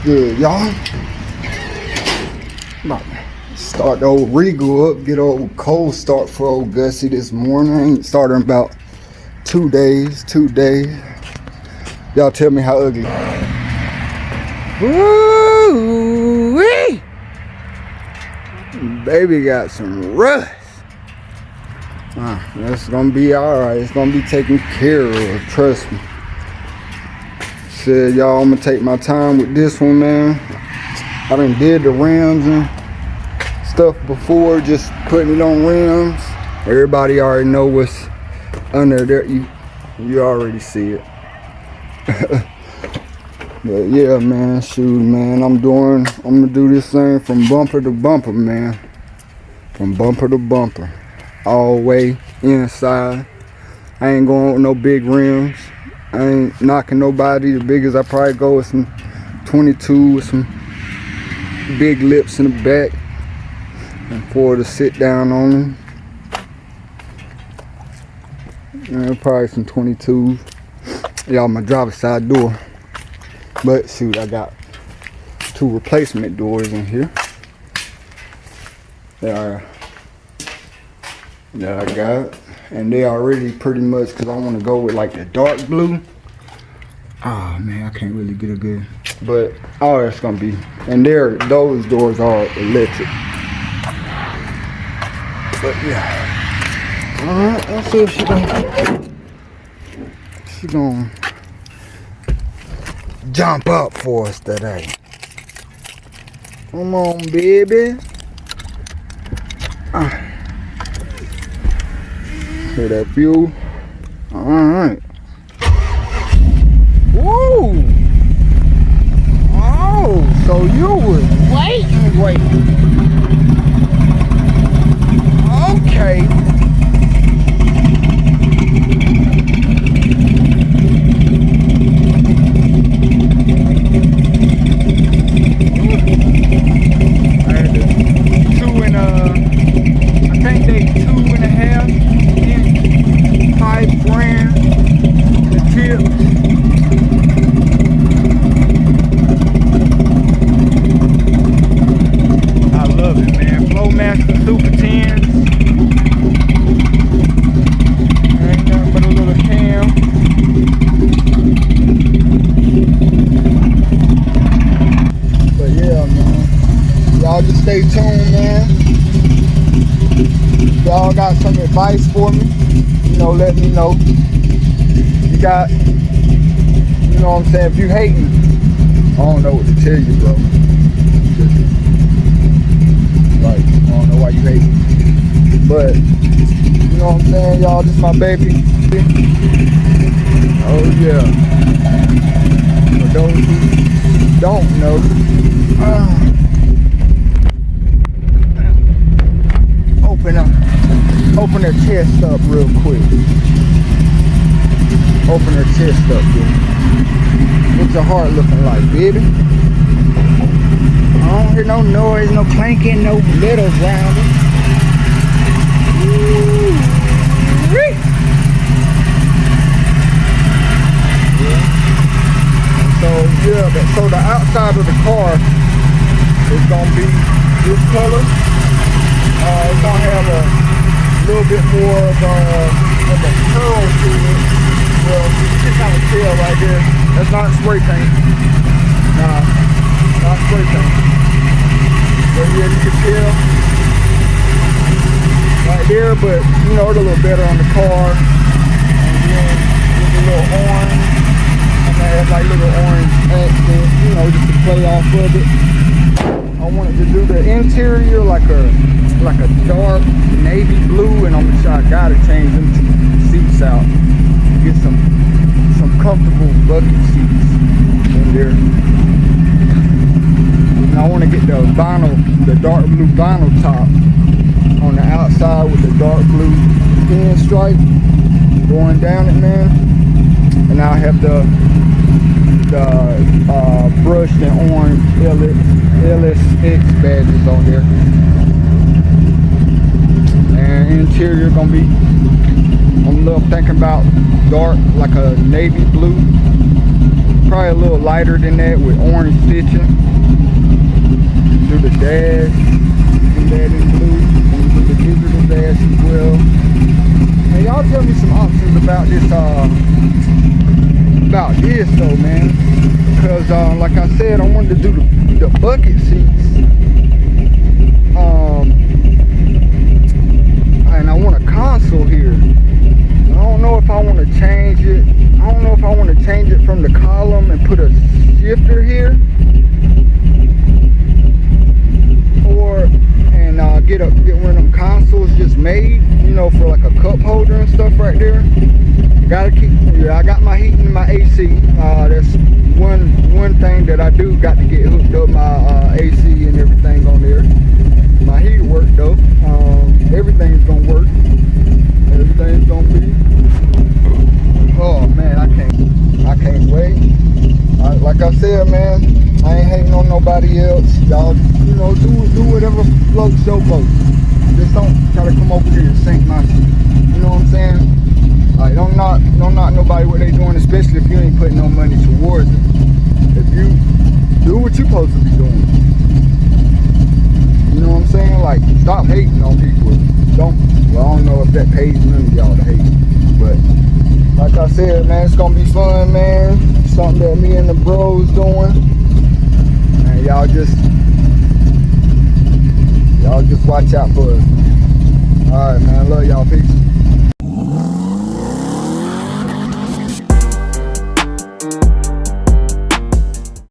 good, y'all? About to start the old Regal up, get old cold start for old Gussie this morning. I ain't started in about 2 days. Y'all tell me how ugly. Woo-wee! Baby got some rust. That's gonna be alright. It's gonna be taken care of, trust me. Said y'all, I'm gonna take my time with this one, man. I done did the rims and stuff before, just putting it on rims. Everybody already know what's under there. You already see it. But yeah, man, shoot, man, I'm gonna do this thing from bumper to bumper, man. From bumper to bumper, all the way inside. I ain't going with no big rims. I ain't knocking nobody. The biggest I probably go with some 22 with some big lips in the back, and for to sit down on them. And probably some 22s. Y'all, my driver's side door. But shoot, I got 2 replacement doors in here. That I got, and they already pretty much, because I want to go with like the dark blue. Oh man, I can't really get a good, but all that's gonna be, and those doors are electric. But yeah, all right, let's see if she gonna jump up for us today. Come on, baby. Hear that fuel? Alright. Woo! Oh, so you was waiting. Okay. I had the 2 and I think they 2.5 inch pipe ran the tips. I love it, man. Flowmaster Super 10s. Ain't nothing but a little cam. But yeah, man. Y'all just stay tuned, man. Y'all got some advice for me, you know, let me know. You got, you know what I'm saying, if you hating, I don't know what to tell you, bro. Just, like, I don't know why you hating. But, you know what I'm saying, y'all, this is my baby. Oh yeah. For those who don't know, open her chest up real quick. Open her chest up, dude. What's your heart looking like, baby? I don't hear no noise, no clanking, no littles around it. So the outside of the car is gonna be this color. It's gonna have a little bit more of a curl to it. Well, you can kind of tell right there. That's not spray paint. Nah, not spray paint. But yeah, you can tell right there. But you know, it's a little better on the car. And then with a little orange, and they have like little orange accents. You know, just to play off of it. I wanted to do the interior like a dark navy blue, and I'm sure I gotta change them seats out. Get some comfortable bucket seats in there. And I want to get the vinyl, the dark blue vinyl top on the outside with the dark blue pinstripe going down it, man. And I'll have the brushed and orange LSX badges on there. And interior gonna be, I'm thinking about dark, like a navy blue, probably a little lighter than that with orange stitching. Do the dash, do that in blue, and do the digital dash as well. And y'all tell me some options about this though, man. Because like I said, I wanted to do the bucket seats. And I want a console here. I don't know if I want to change it. I don't know if I want to change it from the column and put a shifter here, or get one of them consoles just made, you know, for like a cup holder and stuff right there. I got my heating and my AC. That's one thing that I do got to get hooked up, my AC and everything on there. My heater work though. Everything's gonna work. Everything's gonna be. Oh man, I can't wait. Like I said, man, I ain't hating on nobody else. Y'all, you know, do whatever floats your boat. Just don't try to come over here and sink my shit. You know what I'm saying? Like, don't knock nobody what they doing, especially if you ain't putting no money towards it. If you do what you supposed to be doing. You know what I'm saying? Like, stop hating on people. Well, I don't know if that pays none of y'all to hate. But like I said, man, it's gonna be fun, man. Something that me and the bros doing. And y'all just watch out for us, man. Alright, man, love y'all, peace.